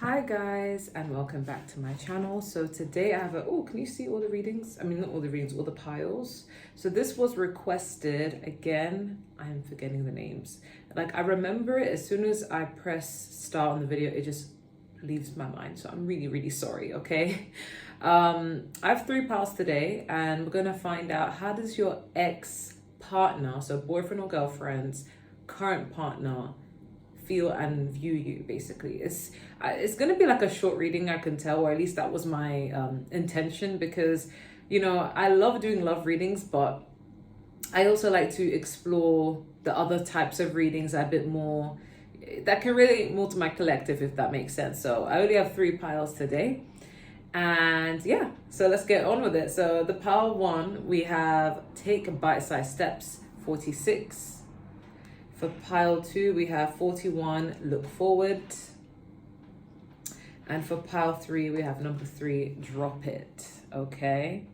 Hi guys, and welcome back to my channel. So today I have can you see all the readings? I mean, not all the readings, all the piles. So this was requested, again, I'm forgetting the names. Like I remember it as soon as I press start on the video, it just leaves my mind. So I'm really sorry, okay? I have 3 piles today and we're gonna find out, how does your ex-partner, so boyfriend or girlfriend's current partner, feel and view you. Basically, it's gonna be like a short reading, I can tell, or at least that was my intention, because I love doing love readings, but I also like to explore the other types of readings a bit more that can relate more to my collective, if that makes sense. So I only have 3 piles today, and yeah, so let's get on with it. So the pile 1, we have take bite-sized steps, 46. For pile 2, we have 41, look forward. And for pile 3, we have number 3, drop it. Okay,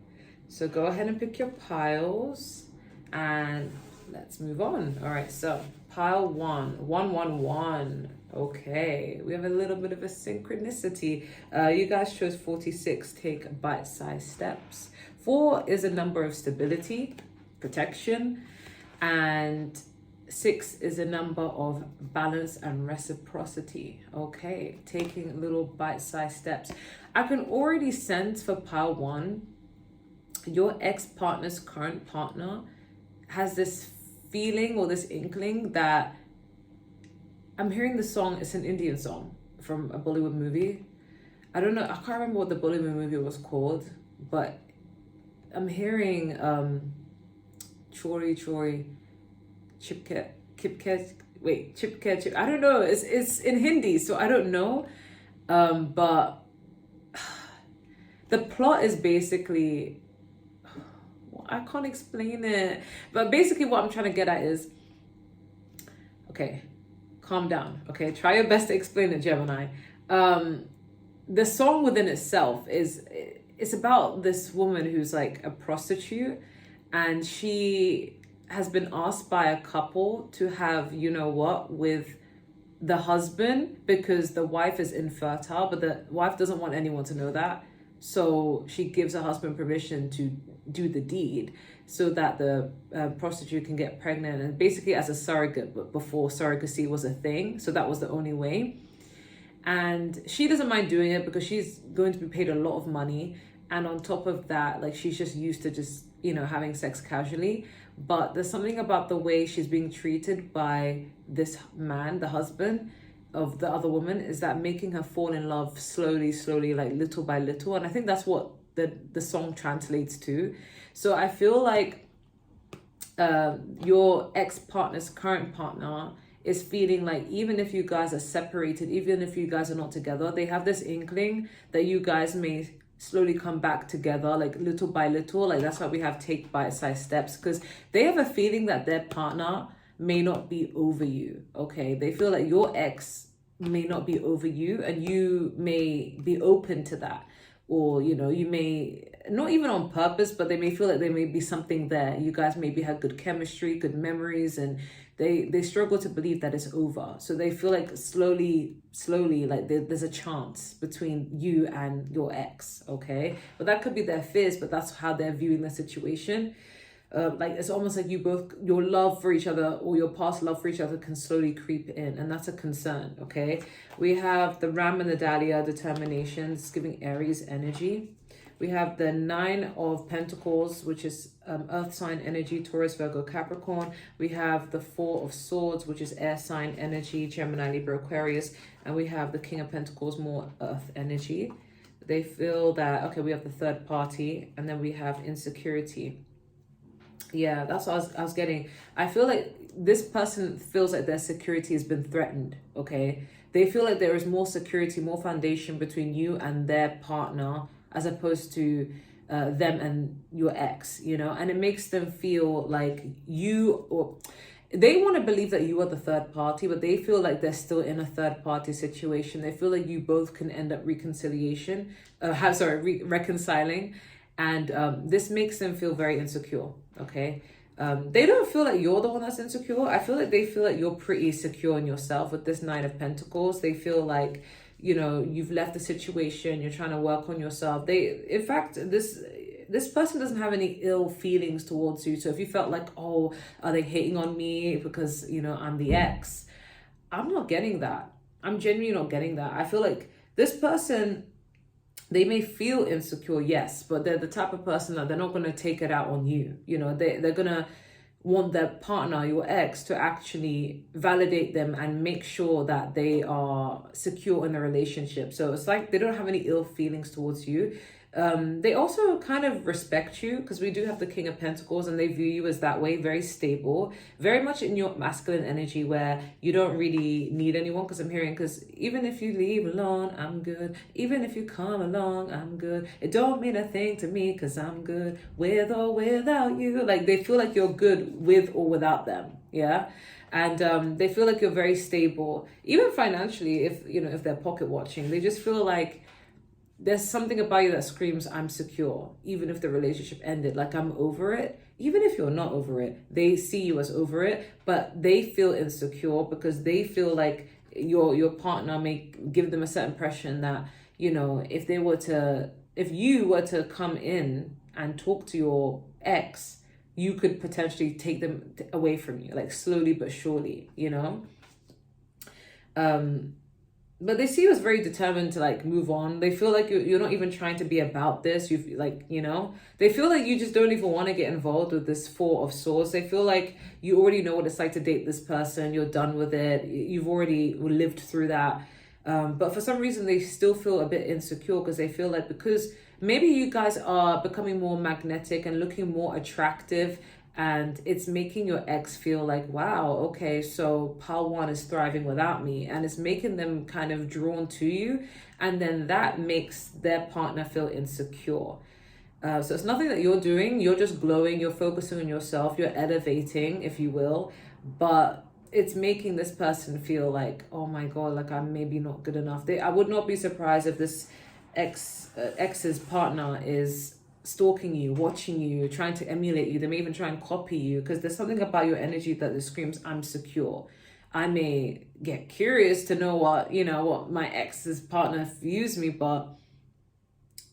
so go ahead and pick your piles and let's move on. All right, so pile 1, 111. Okay, we have a little bit of a synchronicity. You guys chose 46, take bite-sized steps. 4 is a number of stability, protection, and 6 is a number of balance and reciprocity. Okay, taking little bite-sized steps. I can already sense for pile 1, your ex-partner's current partner has this feeling or this inkling that, I'm hearing the song, it's an Indian song from a Bollywood movie. I don't know, I can't remember what the Bollywood movie was called, but I'm hearing Chori Chipke, Chipke, I don't know. It's in Hindi, so I don't know. But the plot is basically, I can't explain it. But basically what I'm trying to get at is, okay, calm down. Okay, try your best to explain it, Gemini. The song within itself it's about this woman who's like a prostitute, and she has been asked by a couple to have, with the husband, because the wife is infertile, but the wife doesn't want anyone to know that. So she gives her husband permission to do the deed so that the prostitute can get pregnant, and basically as a surrogate, but before surrogacy was a thing. So that was the only way. And she doesn't mind doing it because she's going to be paid a lot of money. And on top of that, like, she's just used to just, having sex casually. But there's something about the way she's being treated by this man, the husband of the other woman, is that making her fall in love slowly, like little by little. And I think that's what the song translates to. So I feel like your ex-partner's current partner is feeling like, even if you guys are separated, even if you guys are not together, they have this inkling that you guys may slowly come back together, like little by little. Like that's why we have take bite-sized steps, because they have a feeling that their partner may not be over you. Okay, they feel like your ex may not be over you, and you may be open to that, or you may not even on purpose, but they may feel like there may be something there. You guys maybe had good chemistry, good memories, and they struggle to believe that it's over. So they feel like slowly, like there's a chance between you and your ex, okay? But that could be their fears, but that's how they're viewing the situation. Like it's almost like you both, your love for each other, or your past love for each other, can slowly creep in, and that's a concern, okay? We have the Ram and the Dahlia, determination. It's giving Aries energy. We have the 9 of Pentacles, which is earth sign energy, Taurus, Virgo, Capricorn. We have the 4 of Swords, which is air sign energy, Gemini, Libra, Aquarius. And we have the King of Pentacles, more earth energy. They feel that, okay, we have the third party, and then we have insecurity. Yeah, that's what I was getting. I feel like this person feels like their security has been threatened, okay? They feel like there is more security, more foundation between you and their partner, as opposed to them and your ex, and it makes them feel like they want to believe that you are the third party, but they feel like they're still in a third party situation. They feel like you both can end up reconciling, and this makes them feel very insecure, okay? They don't feel like you're the one that's insecure. I feel like they feel like you're pretty secure in yourself with this 9 of Pentacles. They feel like you know, you've left the situation, you're trying to work on yourself. In fact, this person doesn't have any ill feelings towards you. So if you felt like, oh, are they hating on me because, you know, I'm the ex? I'm not getting that. I'm genuinely not getting that. I feel like this person, they may feel insecure, yes, but they're the type of person that they're not going to take it out on you. You know, they're going to want their partner, your ex, to actually validate them and make sure that they are secure in the relationship. So it's like they don't have any ill feelings towards you. They also kind of respect you, because we do have the King of Pentacles, and they view you as that way, very stable, very much in your masculine energy, where you don't really need anyone. Because I'm hearing, because even if you leave alone, I'm good. Even if you come along, I'm good. It don't mean a thing to me, because I'm good with or without you. Like, they feel like you're good with or without them. Yeah. And they feel like you're very stable, even financially. If you know, if they're pocket watching, they just feel like there's something about you that screams, I'm secure, even if the relationship ended. Like, I'm over it. Even if you're not over it, they see you as over it, but they feel insecure because they feel like your partner may give them a certain impression that, you know, if you were to come in and talk to your ex, you could potentially take them away from you, like slowly but surely, you know? But they see you as very determined to like move on. They feel like you're not even trying to be about this. You like, you know, they feel like you just don't even want to get involved with this Four of Swords. They feel like you already know what it's like to date this person. You're done with it. You've already lived through that. But for some reason, they still feel a bit insecure, because they feel like, because maybe you guys are becoming more magnetic and looking more attractive, and it's making your ex feel like, wow, okay, so Pal One is thriving without me, and it's making them kind of drawn to you, and then that makes their partner feel insecure. So it's nothing that you're doing. You're just glowing, you're focusing on yourself, you're elevating, if you will, but it's making this person feel like, oh my God, like I'm maybe not good enough. I would not be surprised if this ex's partner is stalking you, watching you, trying to emulate you. They may even try and copy you, because there's something about your energy that screams, I'm secure. I may get curious to know what my ex's partner views me, but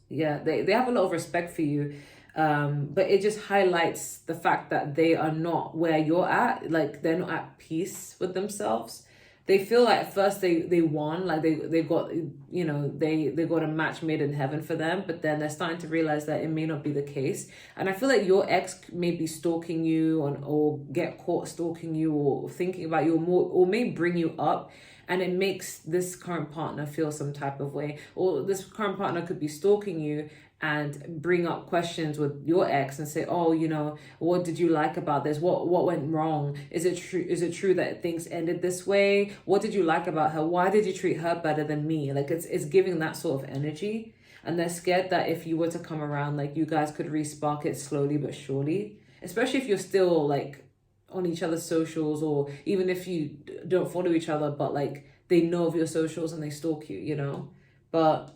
yeah, they have a lot of respect for you. But it just highlights the fact that they are not where you're at. Like, they're not at peace with themselves. They feel like at first they won, like they got, you know, they got a match made in heaven for them, but then they're starting to realize that it may not be the case. And I feel like your ex may be stalking you, or get caught stalking you, or thinking about you more, or may bring you up, and it makes this current partner feel some type of way. Or this current partner could be stalking you and bring up questions with your ex and say, oh, you know, what did you like about this? What went wrong? Is it true that things ended this way? What did you like about her? Why did you treat her better than me? Like, it's giving that sort of energy. And they're scared that if you were to come around, like, you guys could re-spark it slowly but surely, especially if you're still like on each other's socials, or even if you don't follow each other, but like they know of your socials and they stalk you, you know. But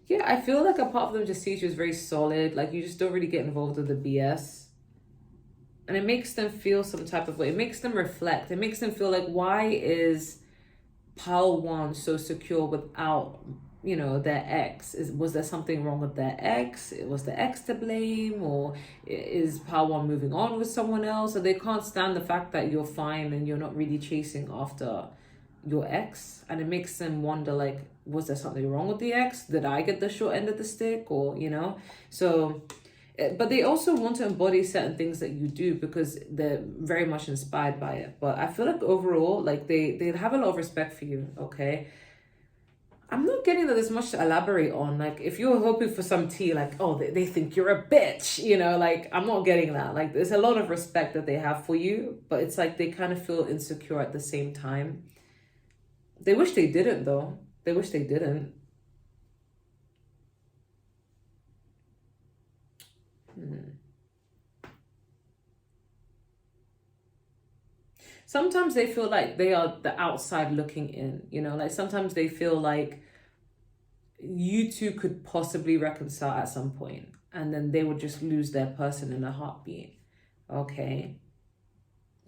yeah, I feel like a part of them just sees you as very solid. Like, you just don't really get involved with the BS. And it makes them feel some type of way. It makes them reflect. It makes them feel like, why is Pal One so secure without, you know, their ex? Was there something wrong with their ex? Was the ex to blame? Or is Pal One moving on with someone else? Or they can't stand the fact that you're fine and you're not really chasing after your ex. And it makes them wonder, like, was there something wrong with the ex? Did I get the short end of the stick? Or, you know, so, but they also want to embody certain things that you do, because they're very much inspired by it. But I feel like overall, like, they have a lot of respect for you, okay? I'm not getting that there's much to elaborate on. Like, if you're hoping for some tea, like, oh, they think you're a bitch, you know, like, I'm not getting that. Like, there's a lot of respect that they have for you, but it's like they kind of feel insecure at the same time. They wish they didn't, though. They wish they didn't. Sometimes they feel like they are the outside looking in, you know, like sometimes they feel like you two could possibly reconcile at some point, and then they would just lose their person in a heartbeat. Okay.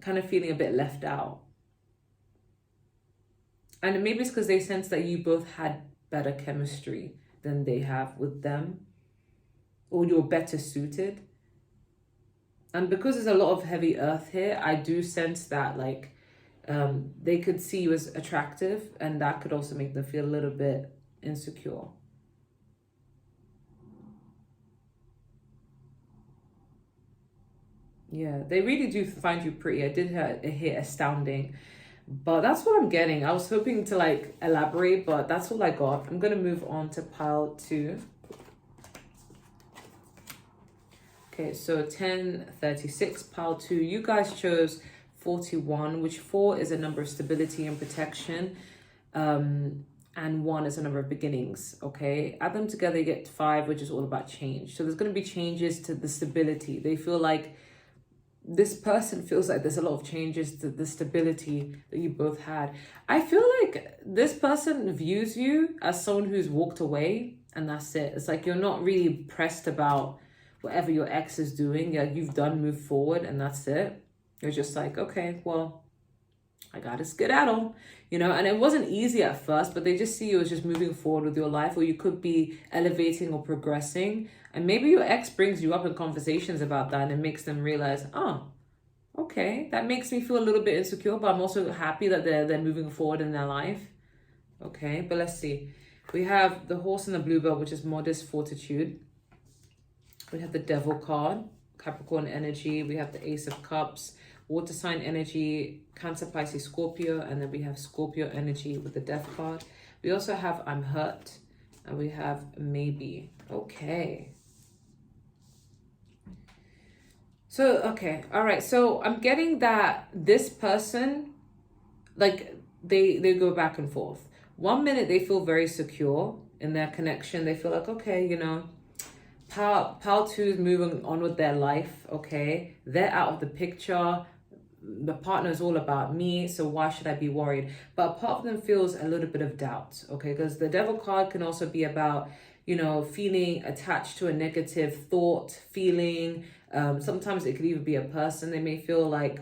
Kind of feeling a bit left out. And maybe it's because they sense that you both had better chemistry than they have with them, or you're better suited. And because there's a lot of heavy earth here, I do sense that like they could see you as attractive, and that could also make them feel a little bit insecure. Yeah, they really do find you pretty. I did hear astounding, but that's what I'm getting. I was hoping to like elaborate, but that's all I got. I'm gonna move on to pile 2. Okay, so 1036, pile 2. You guys chose 41, which 4 is a number of stability and protection. And 1 is a number of beginnings, okay? Add them together, you get 5, which is all about change. So there's going to be changes to the stability. They feel like, this person feels like there's a lot of changes to the stability that you both had. I feel like this person views you as someone who's walked away, and that's it. It's like you're not really pressed about whatever your ex is doing. Yeah, you've done move forward, and that's it. You're just like, okay, well, I gotta skedaddle, and it wasn't easy at first, but they just see you as just moving forward with your life, or you could be elevating or progressing. And maybe your ex brings you up in conversations about that, and it makes them realize, oh, okay, that makes me feel a little bit insecure, but I'm also happy that they're moving forward in their life. Okay, but let's see. We have the horse and the bluebird, which is modest fortitude. We have the devil card, Capricorn energy. We have the ace of cups, water sign energy, Cancer, Pisces, Scorpio, and then we have Scorpio energy with the death card. We also have I'm hurt, and we have maybe. Okay. So, okay, all right. So I'm getting that this person, like they go back and forth. One minute they feel very secure in their connection. They feel like, okay, pile 2 is moving on with their life, okay? They're out of the picture. The partner is all about me, so why should I be worried? But a part of them feels a little bit of doubt, okay? Because the devil card can also be about, feeling attached to a negative thought, feeling. Sometimes it could even be a person. They may feel like,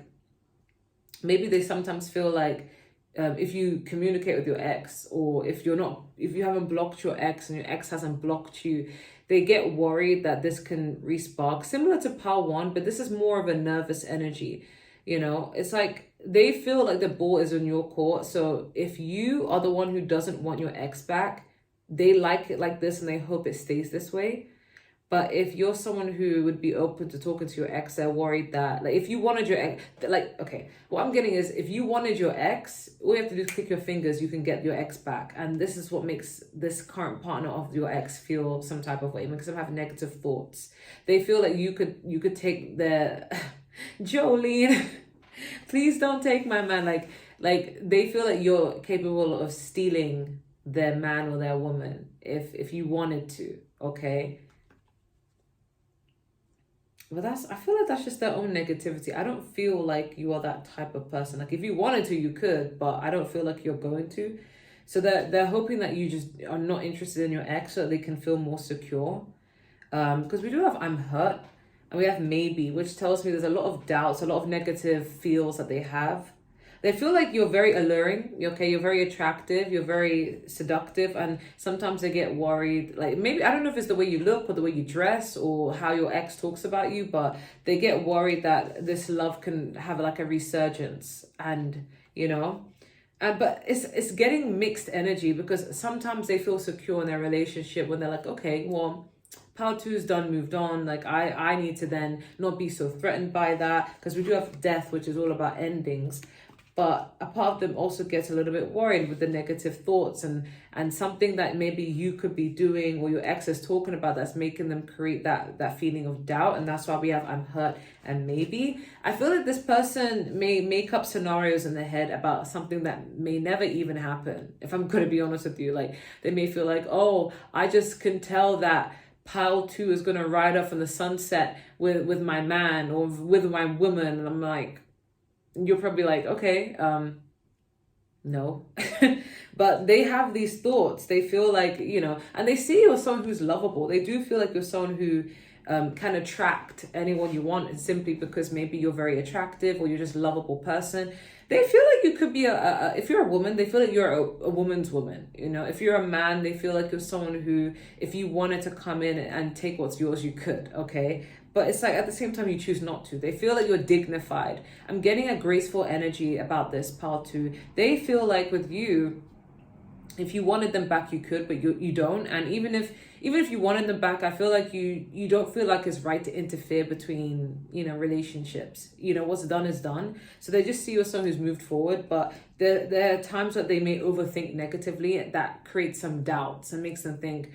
maybe they sometimes feel like if you communicate with your ex, or if you haven't blocked your ex and your ex hasn't blocked you, they get worried that this can respark, similar to pile 1, but this is more of a nervous energy. It's like they feel like the ball is in your court. So if you are the one who doesn't want your ex back, they like it like this and they hope it stays this way. But if you're someone who would be open to talking to your ex, they're worried that, like, if you wanted your ex, like, okay, what I'm getting is, if you wanted your ex, all you have to do is click your fingers, you can get your ex back. And this is what makes this current partner of your ex feel some type of way. It makes them have negative thoughts. They feel like you could take their, Jolene, please don't take my man. Like they feel like you're capable of stealing their man or their woman if you wanted to, okay? But I feel like that's just their own negativity. I don't feel like you are that type of person. Like if you wanted to, you could, but I don't feel like you're going to. So they're hoping that you just are not interested in your ex so that they can feel more secure. Because we do have I'm hurt, and we have maybe, which tells me there's a lot of doubts, a lot of negative feels that they have. They feel like you're very alluring, okay? You're very attractive, you're very seductive, and sometimes they get worried. Like, maybe, I don't know if it's the way you look or the way you dress or how your ex talks about you, but they get worried that this love can have like a resurgence, and, but it's getting mixed energy, because sometimes they feel secure in their relationship when they're like, okay, well, pile 2's done, moved on. Like, I need to then not be so threatened by that, because we do have death, which is all about endings. But a part of them also gets a little bit worried with the negative thoughts and something that maybe you could be doing or your ex is talking about that's making them create that feeling of doubt. And that's why we have I'm hurt and maybe. I feel like this person may make up scenarios in their head about something that may never even happen. If I'm going to be honest with you, like they may feel like, oh, I just can tell that pile 2 is going to ride off in the sunset with my man or with my woman. And I'm like, you're probably like, okay, no. But they have these thoughts. They feel like, and they see you as someone who's lovable. They do feel like you're someone who can attract anyone you want, simply because maybe you're very attractive or you're just a lovable person. They feel like you could be if you're a woman, they feel like you're a woman's woman. You know, if you're a man, they feel like you're someone who, if you wanted to come in and take what's yours, you could, okay? But it's like at the same time, you choose not to. They feel like you're dignified. I'm getting a graceful energy about this, pile 2. They feel like with you, if you wanted them back, you could, but you don't. And even if you wanted them back, I feel like you don't feel like it's right to interfere between, you know, relationships. You know, what's done is done. So they just see you as someone who's moved forward, but there are times that they may overthink negatively. That creates some doubts and makes them think,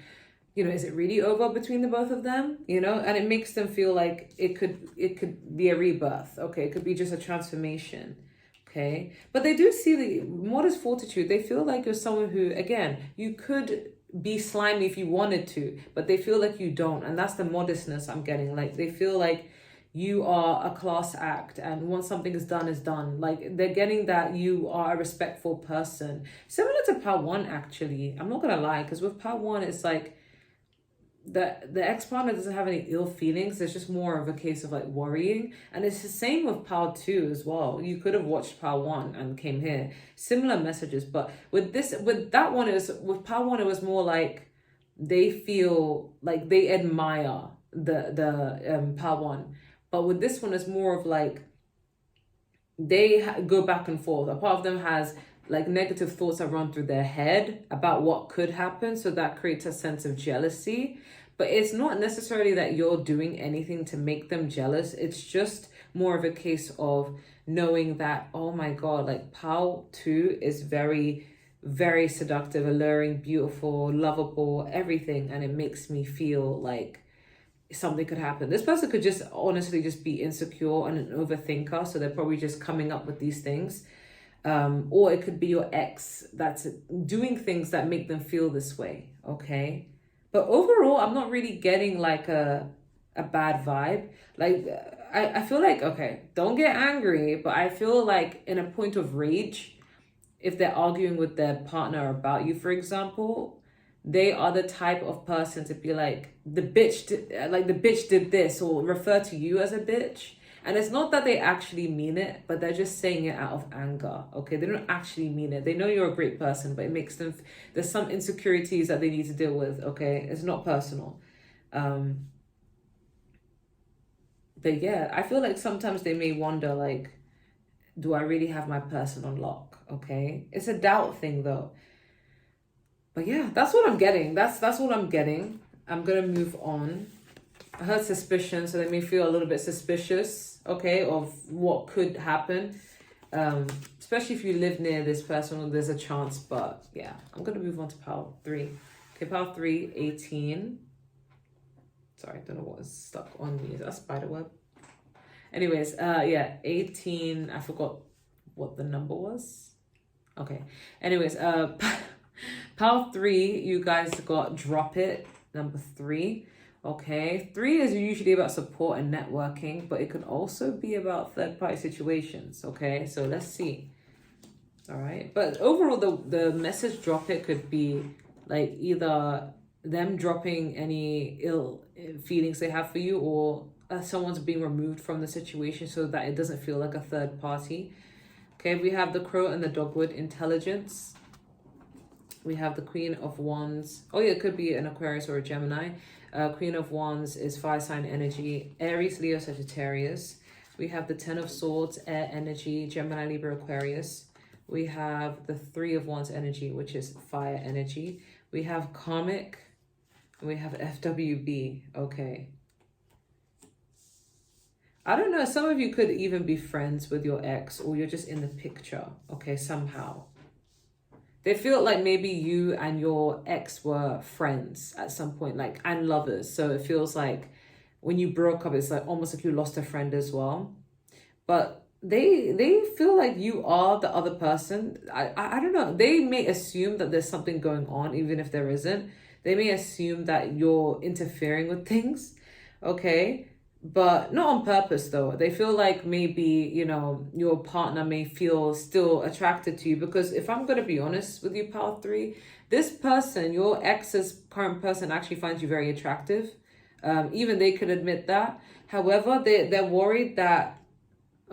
you know, is it really over between the both of them? You know, and it makes them feel like it could be a rebirth. Okay, it could be just a transformation. Okay, but they do see the modest fortitude. They feel like you're someone who, again, you could be slimy if you wanted to, but they feel like you don't. And that's the modestness I'm getting. Like, they feel like you are a class act, and once something is done. Like, they're getting that you are a respectful person. Similar to Part 1, actually. I'm not going to lie, because with Part 1, it's like, the ex-partner doesn't have any ill feelings. It's just more of a case of like worrying. And it's the same with Part 2 as well. You could have watched Part 1 and came here. Similar messages. But with Part 1, it was more like they feel like they admire the Part 1. But with this one, it's more of like they go back and forth. A part of them has like negative thoughts that run through their head about what could happen. So that creates a sense of jealousy. But it's not necessarily that you're doing anything to make them jealous. It's just more of a case of knowing that, oh my God, like Pal 2 is very, very seductive, alluring, beautiful, lovable, everything. And it makes me feel like something could happen. This person could just honestly just be insecure and an overthinker. So they're probably just coming up with these things. Or it could be your ex that's doing things that make them feel this way, okay? But overall, I'm not really getting like a bad vibe. Like, I feel like, okay, don't get angry, but I feel like in a point of rage, if they're arguing with their partner about you, for example, they are the type of person to be like, the bitch did this, or refer to you as a bitch. And it's not that they actually mean it, but they're just saying it out of anger, okay? They don't actually mean it. They know you're a great person, but it makes them, there's some insecurities that they need to deal with, okay? It's not personal. But yeah, I feel like sometimes they may wonder, like, do I really have my person on lock, okay? It's a doubt thing, though. But yeah, that's what I'm getting. That's what I'm getting. I'm going to move on. I heard suspicion, so they may feel a little bit suspicious, okay, of what could happen. Especially if you live near this person, there's a chance. But yeah, I'm going to move on to Pile 3. Okay, Pile 3, 18. Sorry, I don't know what is stuck on me. Is that a spider web? Anyways, yeah, 18. I forgot what the number was. Okay. Anyways, Pile 3, you guys got Drop It, number 3. Okay, 3 is usually about support and networking, but it can also be about third-party situations. Okay, so let's see. All right, but overall, the message Drop It could be like either them dropping any ill feelings they have for you, or someone's being removed from the situation so that it doesn't feel like a third party. Okay, we have the Crow and the Dogwood, intelligence. We have the Queen of Wands. Oh yeah, it could be an Aquarius or a Gemini. Queen of Wands is fire sign energy, Aries, Leo, Sagittarius. We have the Ten of Swords, air energy, Gemini, Libra, Aquarius. We have the Three of Wands energy, which is fire energy. We have Karmic, and we have FWB. Okay. I don't know, some of you could even be friends with your ex, or you're just in the picture, okay, somehow. They feel like maybe you and your ex were friends at some point, like, and lovers. So it feels like when you broke up, it's like almost like you lost a friend as well. But they feel like you are the other person. I don't know. They may assume that there's something going on, even if there isn't. They may assume that you're interfering with things, okay? But not on purpose, though. They feel like maybe, you know, your partner may feel still attracted to you. Because if I'm going to be honest with you, Pile 3, this person, your ex's current person, actually finds you very attractive. Even they could admit that. However, they're worried that,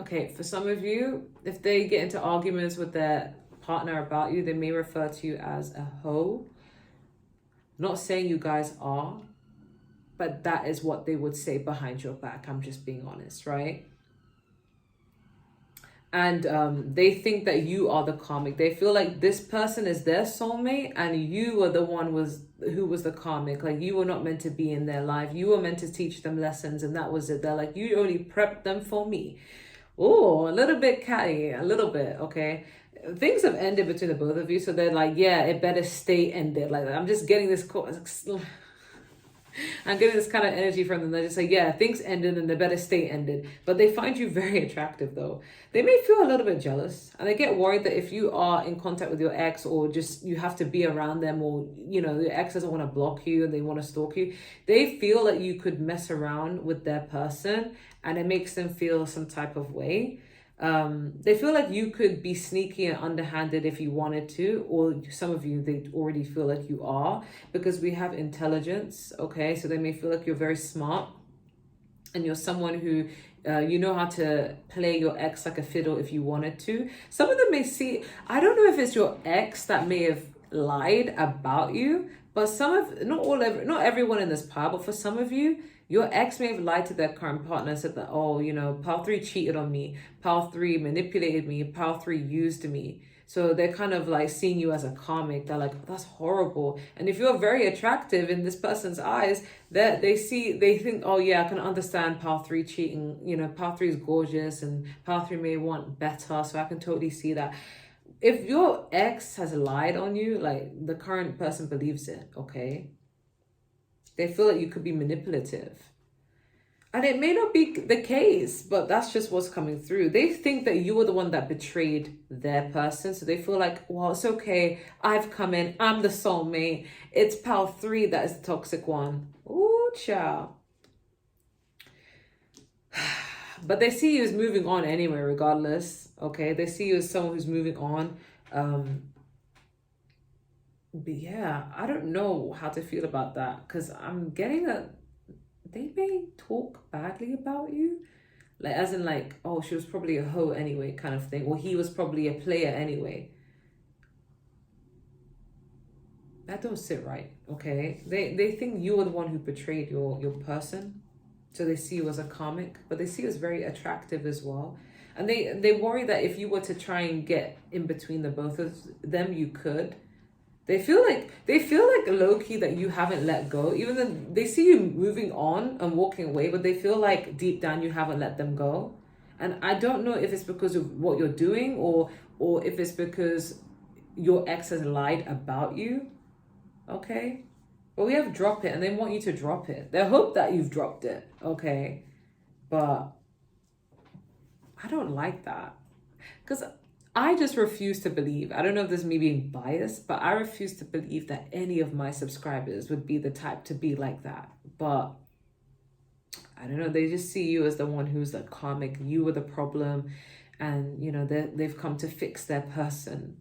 Okay, for some of you, if they get into arguments with their partner about you, they may refer to you as a hoe. Not saying you guys are, but that is what they would say behind your back. I'm just being honest, right? And they think that you are the karmic. They feel like this person is their soulmate, and you were the one who was the karmic. Like, you were not meant to be in their life. You were meant to teach them lessons, and that was it. They're like, you only prepped them for me. Oh, a little bit catty, a little bit, okay? Things have ended between the both of you, so they're like, yeah, it better stay ended. Like, I'm just getting this I'm getting this kind of energy from them. They're just like, yeah, things ended and they better stay ended. But they find you very attractive, though. They may feel a little bit jealous, and they get worried that if you are in contact with your ex, or just you have to be around them, or your ex doesn't want to block you and they want to stalk you, they feel that you could mess around with their person, and it makes them feel some type of way. They feel like you could be sneaky and underhanded if you wanted to, or some of you, they already feel like you are, because we have intelligence, okay? So they may feel like you're very smart, and you're someone who you know how to play your ex like a fiddle if you wanted to. Some of them may see, I don't know if it's your ex that may have lied about you, but not everyone in this pile, but for some of you, your ex may have lied to their current partner, said that, oh, pile 3 cheated on me, pile 3 manipulated me, pile 3 used me. So they're kind of like seeing you as a karmic. They're like, oh, that's horrible. And if you're very attractive in this person's eyes, they think, oh yeah, I can understand pile 3 cheating. Pile 3 is gorgeous, and pile 3 may want better. So I can totally see that. If your ex has lied on you, like, the current person believes it, okay? They feel that you could be manipulative. And it may not be the case, but that's just what's coming through. They think that you were the one that betrayed their person. So they feel like, well, it's okay. I've come in. I'm the soulmate. It's pal 3 that is the toxic one. Ooh, child. But they see you as moving on anyway, regardless. Okay, they see you as someone who's moving on. But yeah, I don't know how to feel about that, because I'm getting that they may talk badly about you. Like, as in, like, oh, she was probably a hoe anyway, kind of thing. Or he was probably a player anyway. That don't sit right, okay? They think you were the one who betrayed your person. So they see you as a karmic, but they see you as very attractive as well. And they worry that if you were to try and get in between the both of them, you could. They feel like low-key that you haven't let go, even though they see you moving on and walking away, but they feel like deep down you haven't let them go. And I don't know if it's because of what you're doing, or if it's because your ex has lied about you. Okay? But we have drop it, and they want you to drop it. They hope that you've dropped it. Okay? But I don't like that. Because I just refuse to believe, I don't know if this is me being biased, but I refuse to believe that any of my subscribers would be the type to be like that. But I don't know, they just see you as the one who's the karmic, you were the problem, and they've come to fix their person.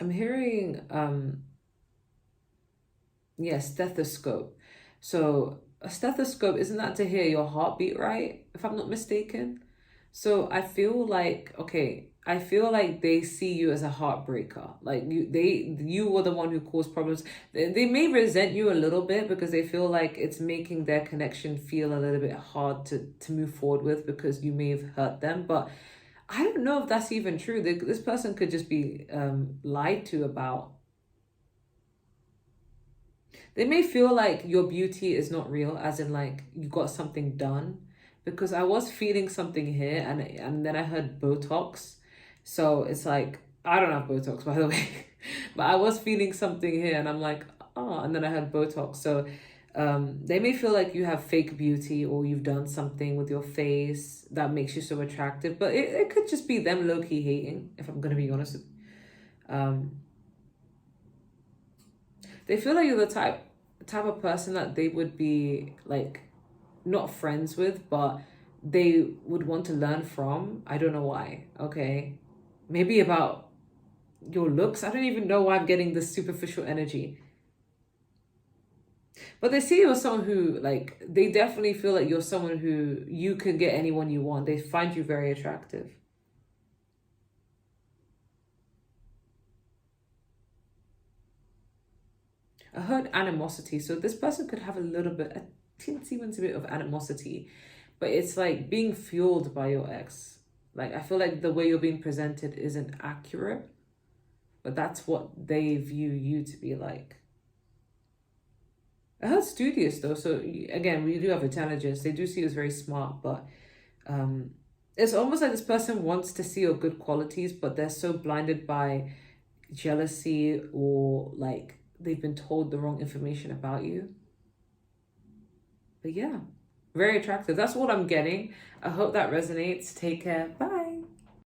I'm hearing stethoscope. So a stethoscope, isn't that to hear your heartbeat, right? If I'm not mistaken. So I feel like they see you as a heartbreaker. Like, you were the one who caused problems. They may resent you a little bit, because they feel like it's making their connection feel a little bit hard to move forward with, because you may have hurt them. But I don't know if that's even true. This person could just be lied to about. They may feel like your beauty is not real, as in, like, you got something done. Because I was feeling something here, and then I heard Botox. So it's like, I don't have Botox, by the way. But I was feeling something here, and I'm like, oh, and then I had Botox. So they may feel like you have fake beauty, or you've done something with your face that makes you so attractive. But it could just be them low-key hating, if I'm going to be honest. They feel like you're the type of person that they would be, like, not friends with, but they would want to learn from. I don't know why. Okay, maybe about your looks. I don't even know why I'm getting this superficial energy. But they see you as someone who, like, they definitely feel like you're someone who you can get anyone you want. They find you very attractive. I heard animosity. So this person could have a little bit, a teensy bit of animosity, but it's like being fueled by your ex. Like, I feel like the way you're being presented isn't accurate, but that's what they view you to be like. I heard studious though, so again, we do have intelligence. They do see you as very smart, but um, it's almost like this person wants to see your good qualities, but they're so blinded by jealousy or like they've been told the wrong information about you. But yeah, very attractive. That's what I'm getting. I hope that resonates. Take care. Bye.